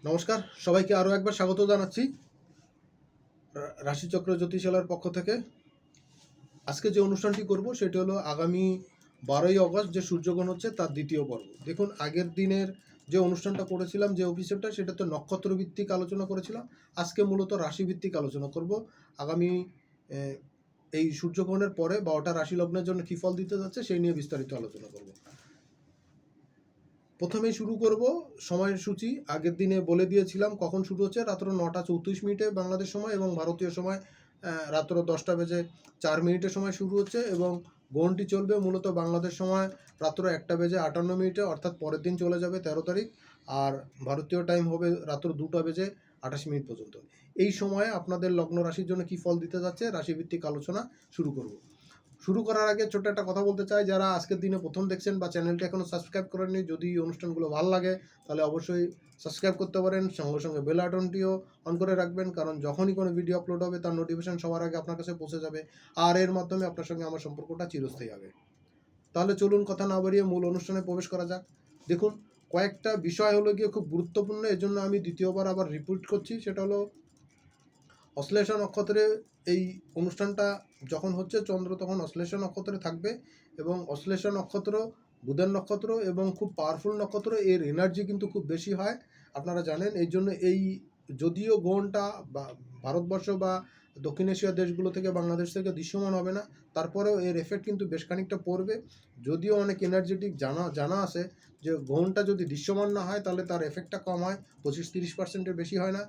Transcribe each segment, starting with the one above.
নমস্কার, সবাইকে আরও একবার স্বাগত জানাচ্ছি রাশিচক্র জ্যোতিষালয়ের পক্ষ থেকে। আজকে যে অনুষ্ঠানটি করব সেটি হলো আগামী 12ই অগস্ট যে সূর্যগ্রহণ হচ্ছে তার দ্বিতীয় পর্ব। দেখুন, আগের দিনের যে অনুষ্ঠানটা করেছিলাম, যে এপিসোডটা, সেটা তো নক্ষত্রভিত্তিক আলোচনা করেছিলাম। আজকে মূলত রাশিভিত্তিক আলোচনা করব। আগামী এই সূর্যগ্রহণের পরে 12টা রাশি লগ্নের জন্য কী ফল দিতে যাচ্ছে সেই নিয়ে বিস্তারিত আলোচনা করব। প্রথমেই শুরু করব সময়সূচি। আগের দিনে বলে দিয়েছিলাম কখন শুরু হচ্ছে। রাত্র 9:34 বাংলাদেশ সময় এবং ভারতীয় সময় রাত্র 10:04 সময় শুরু হচ্ছে এবং গ্রহণটি চলবে মূলত বাংলাদেশ সময় রাত্র 1:58 অর্থাৎ পরের দিন চলে যাবে 13 তারিখ। আর ভারতীয় টাইম হবে রাত্র 2:28 পর্যন্ত। এই সময়ে আপনাদের লগ্ন রাশির জন্য কী ফল দিতে যাচ্ছে রাশিভিত্তিক আলোচনা শুরু করব। শুরু করার আগে ছোট্ট একটা কথা বলতে চাই, যারা আজকের দিনে প্রথম দেখছেন বা চ্যানেলটি এখনও সাবস্ক্রাইব করেননি, যদি অনুষ্ঠানগুলো ভালো লাগে তাহলে অবশ্যই সাবস্ক্রাইব করতে পারেন। সঙ্গে সঙ্গে বেল আইকনটিও অন করে রাখবেন, কারণ যখনই কোনো ভিডিও আপলোড হবে তার নোটিফিকেশন সবার আগে আপনার কাছে পৌঁছে যাবে, আর এর মাধ্যমে আপনার সঙ্গে আমার সম্পর্কটা চিরস্থায়ী হবে। তাহলে চলুন কথা না বাড়িয়ে মূল অনুষ্ঠানে প্রবেশ করা যাক। দেখুন, কয়েকটা বিষয় হলো গিয়ে খুব গুরুত্বপূর্ণ, এজন্য আমি দ্বিতীয়বার আবার রিপিট করছি। সেটা হলো অশ্লেষা নক্ষত্রে এই অনুষ্ঠানটা যখন হচ্ছে, চন্দ্র তখন অশ্লেষা নক্ষত্রে থাকবে এবং অশ্লেষা নক্ষত্র বুধের নক্ষত্র এবং খুব পাওয়ারফুল নক্ষত্র, এর এনার্জি কিন্তু খুব বেশি হয়, আপনারা জানেন। এই জন্য এই যদিও গ্রহণটা বা ভারতবর্ষ বা দক্ষিণ এশিয়ার দেশগুলো থেকে, বাংলাদেশ থেকে দৃশ্যমান হবে না, তারপরেও এর এফেক্ট কিন্তু বেশ খানিকটা পড়বে। যদিও অনেক এনার্জেটিক জানা আছে যে গ্রহণটা যদি দৃশ্যমান না হয় তাহলে তার এফেক্টটা কম হয়, 25-30%-এর বেশি হয় না।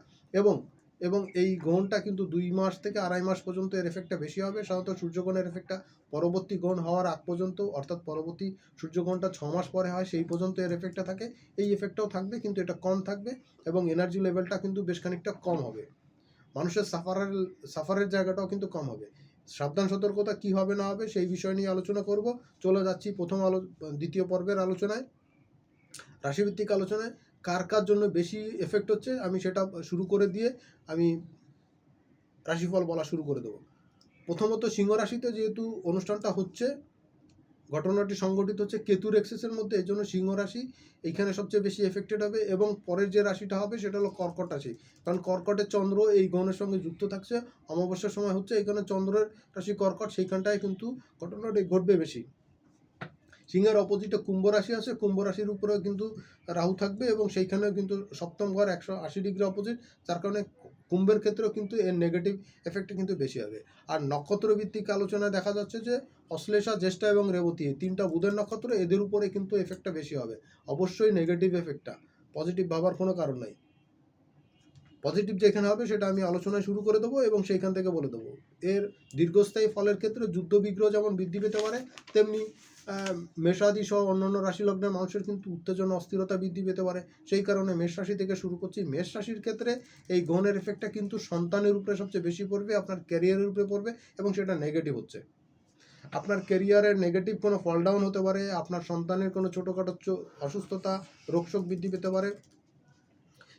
এবং এই গ্রহণটা কিন্তু 2 মাস থেকে 2.5 মাস পর্যন্ত এর এফেক্টটা বেশি হবে। সাধারণত সূর্যগ্রহণের এফেক্টটা পরবর্তী গ্রহণ হওয়ার আগ পর্যন্ত, অর্থাৎ পরবর্তী সূর্যগ্রহণটা 6 মাস পরে হয়, সেই পর্যন্ত এর এফেক্টটা থাকে। এই এফেক্টটাও থাকবে, কিন্তু এটা কম থাকবে এবং এনার্জি লেভেলটা কিন্তু বেশ খানিকটা কম হবে। মানুষের সাফারের জায়গাটাও কিন্তু কম হবে। সাবধান সতর্কতা কী হবে না হবে সেই বিষয় নিয়ে আলোচনা করব। চলে যাচ্ছি দ্বিতীয় পর্বের আলোচনায়, রাশিভিত্তিক আলোচনায়। কার কার জন্য বেশি এফেক্ট হচ্ছে আমি সেটা শুরু করে দিয়ে আমি রাশিফল বলা শুরু করে দেবো। প্রথমত সিংহ রাশিতে যেহেতু অনুষ্ঠানটা হচ্ছে, ঘটনাটি সংঘটিত হচ্ছে কেতুর এক্সেসের মধ্যে, এই জন্য সিংহ রাশি এইখানে সবচেয়ে বেশি এফেক্টেড হবে। এবং পরের যে রাশিটা হবে সেটা হলো কর্কট রাশি, কারণ কর্কটের চন্দ্র এই গ্রহণের সঙ্গে যুক্ত থাকছে। অমাবস্যার সময় হচ্ছে, এইখানে চন্দ্রের রাশি কর্কট, সেইখানটায় কিন্তু ঘটনাটি ঘটবে বেশি। সিংহের অপোজিটে কুম্ভ রাশি আছে, কুম্ভ রাশির উপরেও কিন্তু রাহু থাকবে এবং সেইখানেও কিন্তু সপ্তম ঘর 180 ডিগ্রি অপোজিট, যার কারণে কুম্ভের ক্ষেত্রেও কিন্তু এর নেগেটিভ এফেক্টটা কিন্তু বেশি হবে। আর নক্ষত্র ভিত্তিক আলোচনায় দেখা যাচ্ছে যে অশ্লেষা, জ্যেষ্ঠা এবং রেবতী, তিনটা বুধের নক্ষত্র, এদের উপরে কিন্তু এফেক্টটা বেশি হবে। অবশ্যই নেগেটিভ এফেক্টটা, পজিটিভ ভাবার কোনো কারণ নাই। পজিটিভ যেখানে হবে সেটা আমি আলোচনায় শুরু করে দেবো এবং সেইখান থেকে বলে দেবো। এর দীর্ঘস্থায়ী ফলের ক্ষেত্রে যুদ্ধ বিগ্রহ যেমন বৃদ্ধি পেতে পারে, তেমনি মেষাদি সহ অন্যান্য রাশি লগ্নের মানুষের কিন্তু উত্তেজনা, অস্থিরতা বৃদ্ধি পেতে পারে। সেই কারণে মেষ রাশি থেকে শুরু করছি। মেষ রাশির ক্ষেত্রে এই গ্রহণের এফেক্টটা কিন্তু সন্তানের উপরে সবচেয়ে বেশি পড়বে, আপনার ক্যারিয়ারের উপরে পড়বে এবং সেটা নেগেটিভ হচ্ছে। আপনার ক্যারিয়ারের নেগেটিভ কোনো ফল ডাউন হতে পারে, আপনার সন্তানের কোনো ছোটোখাটো অসুস্থতা, রোগশোক বৃদ্ধি পেতে পারে,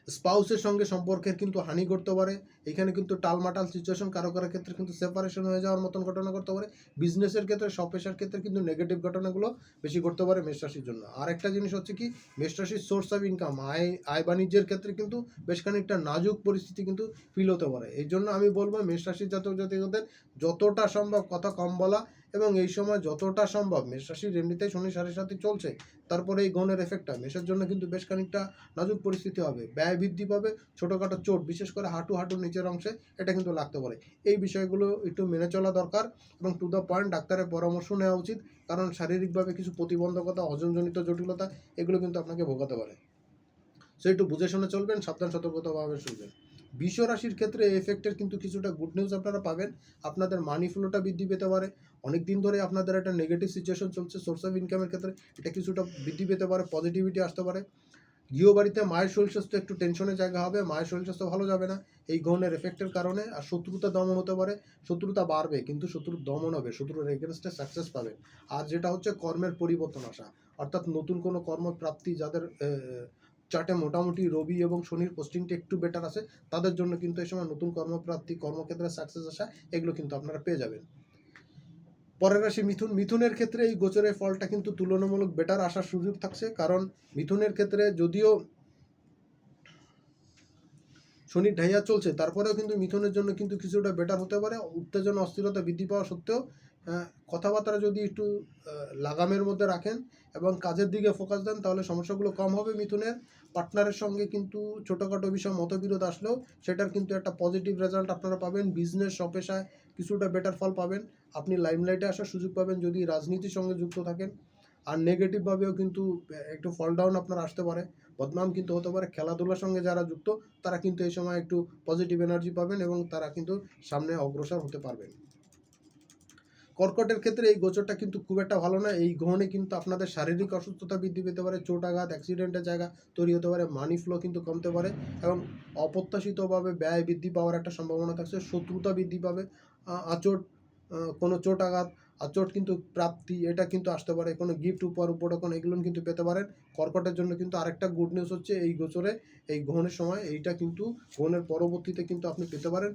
স্পাউসের সঙ্গে সম্পর্কের কিন্তু হানি ঘটতে পারে। এখানে কিন্তু টালমাটাল সিচুয়েশন, কারো কারো ক্ষেত্রে কিন্তু সেপারেশন হয়ে যাওয়ার মতন ঘটনা ঘটতে পারে। বিজনেসের ক্ষেত্রে, স্বপেশার ক্ষেত্রে কিন্তু নেগেটিভ ঘটনাগুলো বেশি ঘটতে পারে মেষ রাশির জন্য। আর একটা জিনিস হচ্ছে কি, মেষ রাশির সোর্স অফ ইনকাম, আয় বাণিজ্যের ক্ষেত্রে কিন্তু বেশ খানিকটা নাজুক পরিস্থিতি কিন্তু ফিল হতে পারে। এই জন্য আমি বলবো মেষ রাশির জাতক জাতিকাদের যতটা সম্ভব কথা কম বলা এবং এই সময় যতটা সম্ভব, মেষ রাশির এমনিতেই শনি 7.5 চলছে, তারপরে এই গ্রহণের এফেক্টটা মেষের জন্য কিন্তু বেশ খানিকটা নাজুক পরিস্থিতি হবে। ব্যয় বৃদ্ধি পাবে, ছোটোখাটো চোট, বিশেষ করে হাঁটুর নিচের অংশে এটা কিন্তু লাগতে পারে। এই বিষয়গুলো একটু মেনে চলা দরকার এবং টু দ্য পয়েন্ট ডাক্তারের পরামর্শ নেওয়া উচিত, কারণ শারীরিকভাবে কিছু প্রতিবন্ধকতা, হজমজনিত জটিলতা, এগুলো কিন্তু আপনাকে ভোগাতে পারে। সো একটু বুঝে শুনে চলবেন, সাবধান সতর্কতাভাবে চলবেন। বৃষ রাশির ক্ষেত্রে এফেক্টের কিন্তু কিছুটা গুড নিউজ আপনারা পাবেন। আপনাদের মানি ফ্লোটা বৃদ্ধি পেতে পারে। অনেক দিন ধরে আপনাদের একটা নেগেটিভ সিচুয়েশন চলছে সোর্স অফ ইনকামের ক্ষেত্রে, এটা কিছুটা বৃদ্ধি পেতে পারে, পজিটিভিটি আসতে পারে। গৃহবাড়িতে মায়ের শরীর স্বাস্থ্য একটু টেনশনের জায়গা হবে, মায়ের শরীর স্বাস্থ্য ভালো যাবে না এই গ্রহণের এফেক্টের কারণে। আর শত্রুতা দমন হতে পারে, শত্রুতা বাড়বে কিন্তু শত্রুর দমন হবে, শত্রুর এগেনস্টে সাকসেস পাবে। আর যেটা হচ্ছে কর্মের পরিবর্তন আসা, অর্থাৎ নতুন কোনো কর্মপ্রাপ্তি, যাদের চার্টে মোটামুটি রবি এবং শনির পোস্টিংটা একটু বেটার আছে, তাদের জন্য কিন্তু এই সময় নতুন কর্মপ্রাপ্তি, কর্মক্ষেত্রে সাকসেস আসা, এগুলো কিন্তু আপনারা পেয়ে যাবেন। পরের রাশি মিথুন। মিথুনের ক্ষেত্রে এই গোচরের ফলটা কিন্তু তুলনামূলক বেটার আসার সুযোগ থাকছে, কারণ মিথুনের ক্ষেত্রে যদিও শনির ঢাইয়া চলছে, তারপরেও কিন্তু মিথুনের জন্য কিন্তু কিছুটা বেটার হতে পারে। উত্তেজনা অস্থিরতা বৃদ্ধি পাওয়া সত্ত্বেও কথাবার্তা যদি একটু লাগামের মধ্যে রাখেন এবং কাজের দিকে ফোকাস দেন, তাহলে সমস্যাগুলো কম হবে মিথুনের। পার্টনারের সঙ্গে কিন্তু ছোটোখাটো বিষয় মতবিরোধ আসলেও সেটার কিন্তু একটা পজিটিভ রেজাল্ট আপনারা পাবেন। বিজনেস পেশায় কিছুটা বেটার ফল পাবেন। আপনি লাইমলাইটে আসার সুযোগ পাবেন যদি রাজনীতির সঙ্গে যুক্ত থাকেন। আর নেগেটিভভাবেও কিন্তু একটু ফল ডাউন আপনার আসতে পারে, বদনাম কিন্তু হতে পারে। খেলাধুলার সঙ্গে যারা যুক্ত তারা কিন্তু এই সময় একটু পজিটিভ এনার্জি পাবেন এবং তারা কিন্তু সামনে অগ্রসর হতে পারবেন। কর্কটের ক্ষেত্রে এই গোচরটা কিন্তু খুব একটা ভালো না। এই গ্রহণে কিন্তু আপনাদের শারীরিক অসুস্থতা বৃদ্ধি পেতে পারে, চোট আঘাত, অ্যাক্সিডেন্টের জায়গা তৈরি হতে পারে, মানি ফ্লো কিন্তু কমতে পারে এবং অপ্রত্যাশিতভাবে ব্যয় বৃদ্ধি পাওয়ার একটা সম্ভাবনা থাকছে। শত্রুতা বৃদ্ধি পাবে, আচোট, কোনো চোট আঘাত, আচোট কিন্তু প্রাপ্তি এটা কিন্তু আসতে পারে। কোনো গিফট উপঢৌকন এগুলো কিন্তু পেতে পারেন। কর্কটের জন্য কিন্তু আরেকটা গুড নিউজ হচ্ছে এই গোচরে, এই গ্রহণের সময় এইটা কিন্তু গ্রহণের পরবর্তীতে কিন্তু আপনি পেতে পারেন।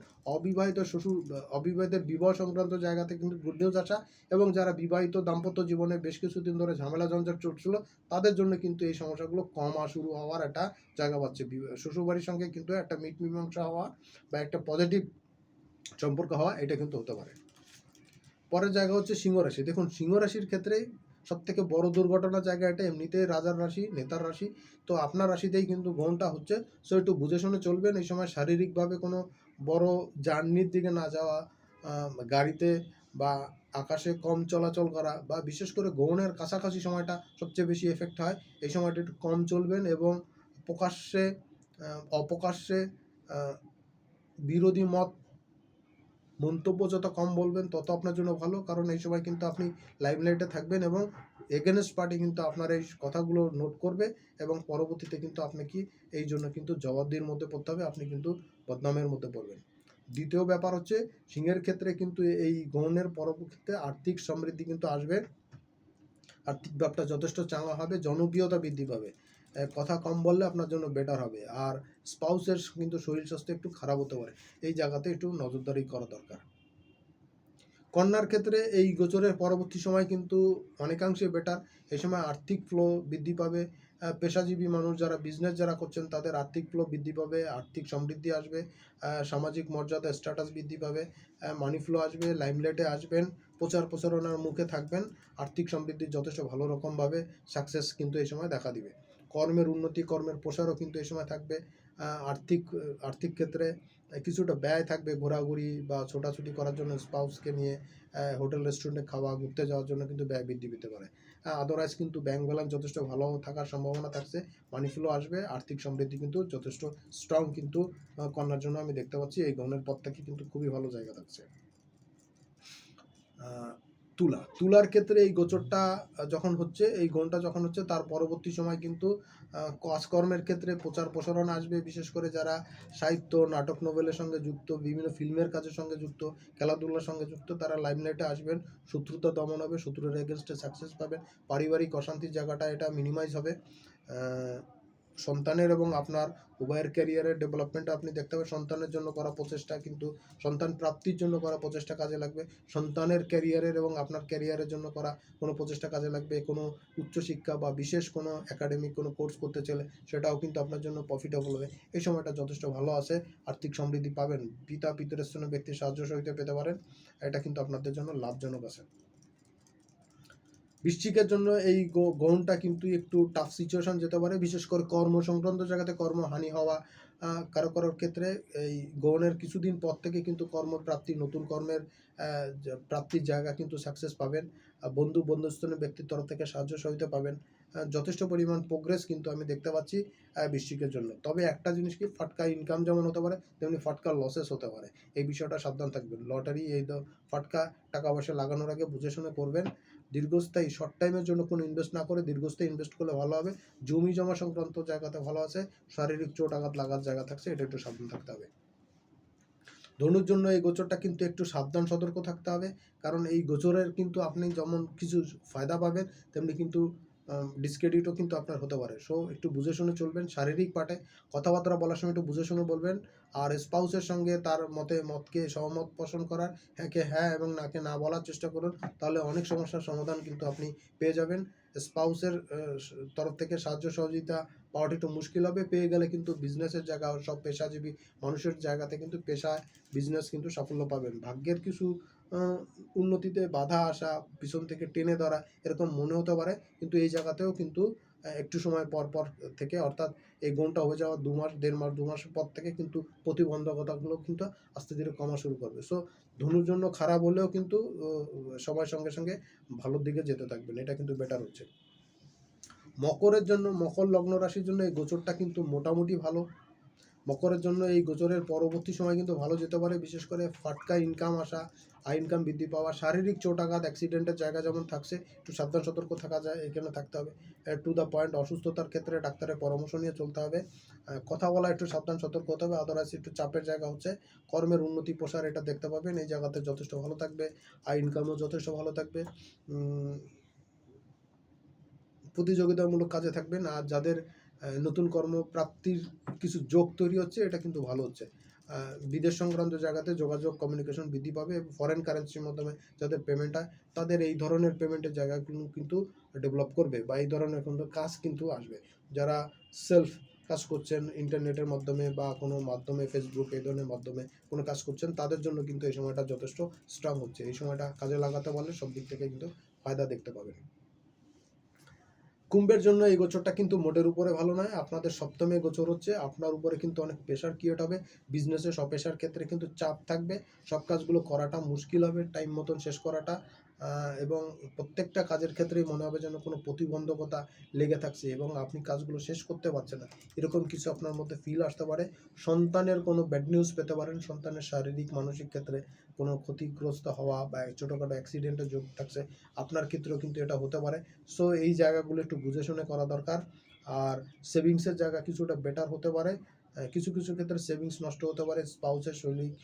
অবিবাহিতের বিবাহ সংক্রান্ত জায়গাতে কিন্তু গুড নিউজ আসা এবং যারা বিবাহিত দাম্পত্য জীবনে বেশ কিছুদিন ধরে ঝামেলা ঝঞ্ঝাট চলছিল তাদের জন্য কিন্তু এই সমস্যাগুলো কমা শুরু হওয়ার একটা জায়গা পাচ্ছে। শ্বশুরবাড়ির সঙ্গে কিন্তু একটা মিট মীমাংসা হওয়া বা একটা পজিটিভ সম্পর্ক হওয়া এটা কিন্তু হতে পারে। পরের জায়গা হচ্ছে সিংহ রাশি। দেখুন, সিংহ রাশির ক্ষেত্রে সবথেকে বড় দুর্ঘটনার জায়গা এটা। এমনিতেই রাজার রাশি, নেতার রাশি, তো আপনার রাশিতেই কিন্তু গ্রহণটা হচ্ছে। সো একটু বুঝে শুনে চলবেন। এই সময় শারীরিকভাবে কোনো বড় জার্নির দিকে না যাওয়া, গাড়িতে বা আকাশে কম চলাচল করা বা বিশেষ করে গ্রহণের কাছাকাছি সময়টা সবচেয়ে বেশি এফেক্ট হয়। এই সময়টা একটু কম চলবেন এবং প্রকাশ্যে অপ্রকাশ্যে বিরোধী মন্তব্য যত কম বলবেন তত আপনার জন্য ভালো, কারণ এই সময় কিন্তু আপনি লাইমলাইটে থাকবেন এবং এগেনস্ট পার্টি কিন্তু আপনার এই কথাগুলো নোট করবে এবং পরবর্তীতে কিন্তু আপনাকে এই জন্য কিন্তু জবাবদিহির মধ্যে পড়তে হবে, আপনি কিন্তু বদনামের মধ্যে পড়বেন। দ্বিতীয় ব্যাপার হচ্ছে সিংহের ক্ষেত্রে কিন্তু এই গ্রহণের পরবর্তীতে আর্থিক সমৃদ্ধি কিন্তু আসবে। আর্থিক ব্যাপারটা যথেষ্ট চাঙ্গা হবে, জনপ্রিয়তা বৃদ্ধি পাবে, কথা কম বললে আপনার জন্য বেটার হবে। আর স্পাউসের কিন্তু শরীর স্বাস্থ্য একটু খারাপ হতে পারে, এই জায়গাতে একটু নজরদারি করা দরকার। কন্যার ক্ষেত্রে এই গোচরের পরবর্তী সময় কিন্তু অনেকাংশে বেটার। এই সময় আর্থিক ফ্লো বৃদ্ধি পাবে। পেশাজীবী মানুষ যারা বিজনেস যারা করছেন তাদের আর্থিক ফ্লো বৃদ্ধি পাবে, আর্থিক সমৃদ্ধি আসবে, সামাজিক মর্যাদা স্ট্যাটাস বৃদ্ধি পাবে, মানি ফ্লো আসবে, লাইমলাইটে আসবেন, প্রচার প্রচারণার মুখে থাকবেন। আর্থিক সমৃদ্ধির যথেষ্ট ভালো রকমভাবে সাকসেস কিন্তু এই সময় দেখা দিবে। কর্মের উন্নতি, কর্মের প্রসারও কিন্তু এই সময় থাকবে। আর্থিক আর্থিক ক্ষেত্রে কিছুটা ব্যয় থাকবে, ঘোরাঘুরি বা ছোটাছুটি করার জন্য স্পাউসকে নিয়ে হোটেল রেস্টুরেন্টে খাওয়া, ঘুরতে যাওয়ার জন্য কিন্তু ব্যয় বৃদ্ধি পেতে পারে। আদারওয়াইজ কিন্তু ব্যাংক ব্যালেন্স যথেষ্ট ভালো থাকার সম্ভাবনা থাকছে, মানি ফ্লো আসবে, আর্থিক সমৃদ্ধি কিন্তু যথেষ্ট স্ট্রং কিন্তু কন্যার জন্য আমি দেখতে পাচ্ছি। এই গ্রহণের পর থেকে কিন্তু খুবই ভালো জায়গা থাকছে। তুলার ক্ষেত্রে এই গোচরটা যখন হচ্ছে, এই গ্রহণটা যখন হচ্ছে তার পরবর্তী সময় কিন্তু কাজকর্মের ক্ষেত্রে প্রচার প্রসারণ আসবে। বিশেষ করে যারা সাহিত্য, নাটক, নোবেলের সঙ্গে যুক্ত, বিভিন্ন ফিল্মের কাজের সঙ্গে যুক্ত, খেলাধুলার সঙ্গে যুক্ত, তারা লাইমলাইটে আসবেন। শত্রুতা দমন হবে, শত্রুর এগেনস্টে সাকসেস পাবেন। পারিবারিক অশান্তির জায়গাটা এটা মিনিমাইজ হবে। সন্তানের এবং আপনার উভয়ের ক্যারিয়ারের ডেভেলপমেন্ট আপনি দেখতে পাবেন। সন্তানের জন্য করা প্রচেষ্টা কিন্তু সন্তান প্রাপ্তির জন্য করা প্রচেষ্টা কাজে লাগবে। সন্তানের ক্যারিয়ারের এবং আপনার ক্যারিয়ারের জন্য করা কোনো প্রচেষ্টা কাজে লাগবে। কোনো উচ্চশিক্ষা বা বিশেষ কোনো একাডেমিক কোনো কোর্স করতে চলে সেটাও কিন্তু আপনার জন্য প্রফিটেবল হবে। এই সময়টা যথেষ্ট ভালো আছে, আর্থিক সমৃদ্ধি পাবেন। পিতৃস্থানীয় ব্যক্তির সাহায্য সহযোগিতা পেতে পারেন, এটা কিন্তু আপনাদের জন্য লাভজনক আছে। বৃশ্চিকের জন্য এই গ্রহণটা কিন্তু একটু টাফ সিচুয়েশন যেতে পারে, বিশেষ করে কর্ম সংক্রান্ত জায়গাতে কর্মহানি হওয়া। কারো কারোর ক্ষেত্রে এই গ্রহণের কিছুদিন পর থেকে কিন্তু কর্মপ্রাপ্তি, নতুন কর্মের প্রাপ্তির জায়গা কিন্তু সাকসেস পাবেন। বন্ধুস্থানীয় ব্যক্তির তরফ থেকে সাহায্য সহযোগিতা পাবেন। যথেষ্ট পরিমাণ প্রোগ্রেস কিন্তু আমি দেখতে পাচ্ছি বৃশ্চিকের জন্য। তবে একটা জিনিস কি, ফাটকা ইনকাম যেমন হতে পারে তেমনি ফাটকা লসেস হতে পারে, এই বিষয়টা সাবধান থাকবেন। লটারি, এই ফাটকা টাকা পয়সা লাগানোর আগে বুঝে শুনে করবেন। দীর্ঘস্থায়ী, শর্ট টাইমের জন্য কোনো ইনভেস্ট না করে দীর্ঘস্থায়ী ইনভেস্ট করলে ভালো হবে। জমি জমা সংক্রান্ত জায়গাতে ভালো আছে, শারীরিক চোট আঘাত লাগার জায়গা থাকছে, এটা একটু সাবধান থাকতে হবে। ধনুর জন্য এই গোচরটা কিন্তু একটু সাবধান সতর্ক থাকতে হবে, কারণ এই গোচরের কিন্তু আপনি যেমন কিছু ফায়দা পাবেন তেমনি কিন্তু ডিসক্রেডিটও কিন্তু আপনার হতে পারে। সো একটু বুঝে শুনে চলবেন। শারীরিক পার্টে কথাবার্তা বলার সময় একটু বুঝে শুনে বলবেন। আর স্পাউসের সঙ্গে তার মতকে সহমত পোষণ করার, হ্যাঁকে হ্যাঁ এবং নাকে না বলার চেষ্টা করুন, তাহলে অনেক সমস্যার সমাধান কিন্তু আপনি পেয়ে যাবেন। স্পাউসের তরফ থেকে সাহায্য সহযোগিতা পাওয়াটা একটু মুশকিল হবে, পেয়ে গেলে কিন্তু বিজনেসের জায়গা, সব পেশাজীবী মানুষের জায়গাতে কিন্তু পেশায় বিজনেস কিন্তু সাফল্য পাবেন। ভাগ্যের কিছু উন্নতিতে বাধা আসা, পিছন থেকে টেনে ধরা এরকম মনে হতে পারে, কিন্তু এই জায়গাতেও কিন্তু একটু সময় পর পর থেকে, অর্থাৎ এই গুণটা হয়ে যাওয়ার 2 মাস 1.5 মাস 2 মাসের পর থেকে কিন্তু প্রতিবন্ধকতাগুলো কিন্তু আস্তে ধীরে কমা শুরু করবে। সো ধনুর জন্য খারাপ হলেও কিন্তু সময়ের সঙ্গে সঙ্গে ভালোর দিকে যেতে থাকবেন, এটা কিন্তু বেটার হচ্ছে। মকরের জন্য, মকর লগ্ন রাশির জন্য এই গোচরটা কিন্তু মোটামুটি ভালো। মকরের জন্য এই গোচরের পরবর্তী সময় কিন্তু ভালো যেতে পারে, বিশেষ করে ফাটকা ইনকাম আসা, আয় ইনকাম বৃদ্ধি পাওয়া, শারীরিক চোটাঘাত অ্যাক্সিডেন্টের জায়গা যেমন থাকছে, একটু সাবধান সতর্ক থাকা যায়, এখানে থাকতে হবে। টু দ্য পয়েন্ট, অসুস্থতার ক্ষেত্রে ডাক্তারের পরামর্শ নিয়ে চলতে হবে। কথা বলা একটু সাবধান সতর্ক হতে হবে, আদারওয়াইজ একটু চাপের জায়গা হচ্ছে। কর্মের উন্নতি প্রসার এটা দেখতে পাবেন, এই জায়গাতে যথেষ্ট ভালো থাকবে, আয় ইনকামও যথেষ্ট ভালো থাকবে। প্রতিযোগিতামূলক কাজে থাকবেন, আর যাদের নতুন কর্মপ্রাপ্তির কিছু যোগ তৈরি হচ্ছে, এটা কিন্তু ভালো হচ্ছে। বিদেশ সংক্রান্ত জায়গাতে যোগাযোগ কমিউনিকেশন বৃদ্ধি পাবে, ফরেন কারেন্সির মাধ্যমে যাদের পেমেন্ট হয় তাদের এই ধরনের পেমেন্টের জায়গাগুলো কিন্তু ডেভেলপ করবে, বা এই ধরনের কিন্তু কাজ কিন্তু আসবে। যারা সেলফ কাজ করছেন ইন্টারনেটের মাধ্যমে বা কোনো মাধ্যমে, ফেসবুক এই ধরনের মাধ্যমে কোনো কাজ করছেন, তাদের জন্য কিন্তু এই সময়টা যথেষ্ট স্ট্রং হচ্ছে। এই সময়টা কাজে লাগাতে পারলে সব দিক থেকে কিন্তু ফায়দা দেখতে পাবেন। কুম্ভের জন্য এই গোচরটা কিন্তু মোটের উপরে ভালো নয়। আপনাদের সপ্তমে গোচর হচ্ছে, আপনার উপরে কিন্তু অনেক প্রেশার ক্রিয়েট হবে, বিজনেসে স্বপেশার ক্ষেত্রে কিন্তু চাপ থাকবে, সব কাজগুলো করাটা মুশকিল হবে, টাইম মতন শেষ করাটা, এবং প্রত্যেকটা কাজের ক্ষেত্রেই মনে হবে যেন কোনো প্রতিবন্ধকতা লেগে থাকছে এবং আপনি কাজগুলো শেষ করতে পারছেন না, এরকম কিছু আপনার মধ্যে ফিল আসতে পারে। সন্তানের কোনো ব্যাড নিউজ পেতে পারেন, সন্তানের শারীরিক মানসিক ক্ষেত্রে কোনো ক্ষতিগ্রস্ত হওয়া বা ছোটোখাটো অ্যাক্সিডেন্টে যোগ থাকছে, আপনার ক্ষেত্রেও কিন্তু এটা হতে পারে। সো এই জায়গাগুলো একটু বুঝে শুনে করা দরকার। আর সেভিংসের জায়গা কিছুটা বেটার হতে পারে, কিছু কিছু ক্ষেত্রে সেভিংস নষ্ট হতে পারে, স্পাউসের শরীরিক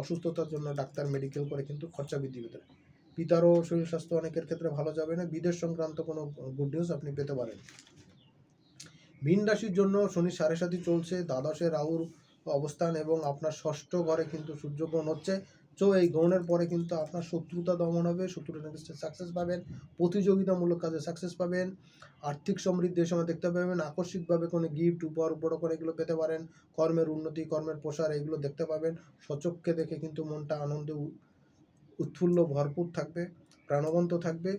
অসুস্থতার জন্য ডাক্তার মেডিকেল করে কিন্তু খরচা বৃদ্ধি পেতে পারে। পিতারও শরীর স্বাস্থ্য অনেকের ক্ষেত্রে ভালো যাবে না, বিদেশ সংক্রান্ত কোনো গুড নিউজ আপনি পেতে পারেন। মীন রাশির জন্য শনি 7.5 চলছে, দ্বাদশে রাহুর অবস্থান এবং আপনার ষষ্ঠ ঘরে কিন্তু সূর্যগ্রহণ হচ্ছে। তো এই গ্রহণের পরে কিন্তু আপনার শত্রুতা দমন হবে, শত্রুতা সাকসেস পাবেন, প্রতিযোগিতামূলক কাজে সাকসেস পাবেন, আর্থিক সমৃদ্ধি এই সময় দেখতে পাবেন, আকস্মিকভাবে কোনো গিফট, উপহার, উপঢৌকন এগুলো পেতে পারেন, কর্মের উন্নতি, কর্মের প্রসার এগুলো দেখতে পাবেন। স্বচক্ষে দেখে কিন্তু মনটা আনন্দে উৎফুল্ল ভরপুর থাকবে, প্রাণবন্ত থাকবে।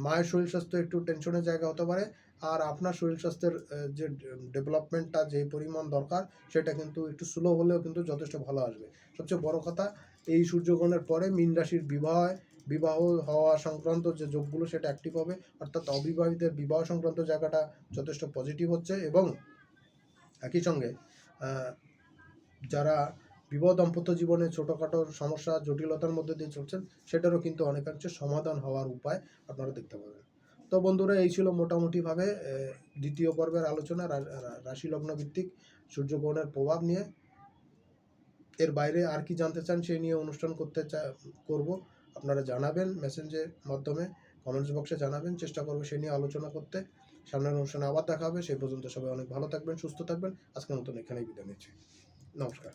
মায়ের শরীর স্বাস্থ্য একটু টেনশনের জায়গা হতে পারে, আর আপনার শরীর স্বাস্থ্যের যে ডেভেলপমেন্টটা যে পরিমাণ দরকার সেটা কিন্তু একটু স্লো হলেও কিন্তু যথেষ্ট ভালো আসবে। সবচেয়ে বড় কথা, এই সূর্যগ্রহণের পরে মীন রাশির বিবাহ হওয়া সংক্রান্ত যে যোগগুলো সেটা অ্যাক্টিভ হবে, অর্থাৎ অবিবাহিতের বিবাহ সংক্রান্ত জায়গাটা যথেষ্ট পজিটিভ হচ্ছে। এবং একই সঙ্গে যারা বিবাহ দাম্পত্য জীবনে ছোটোখাটো সমস্যা জটিলতার মধ্যে দিয়ে চলছেন, সেটারও কিন্তু অনেকাংশে সমাধান হওয়ার উপায় আপনারা দেখতে পাবেন। তো বন্ধুরা, এই ছিল মোটামুটিভাবে দ্বিতীয় পর্বের আলোচনা রাশি লগ্ন ভিত্তিক সূর্যগ্রহণের প্রভাব নিয়ে। এর বাইরে আর কি জানতে চান সেই নিয়ে অনুষ্ঠান করব, আপনারা জানাবেন মেসেঞ্জের মাধ্যমে, কমেন্টস বক্সে জানাবেন, চেষ্টা করবো সেই নিয়ে আলোচনা করতে। সামনের অনুষ্ঠানে আবার দেখা হবে, সেই পর্যন্ত সবাই অনেক ভালো থাকবেন, সুস্থ থাকবেন। আজকের মতন এখানেই বিদায় নিচ্ছি, নমস্কার।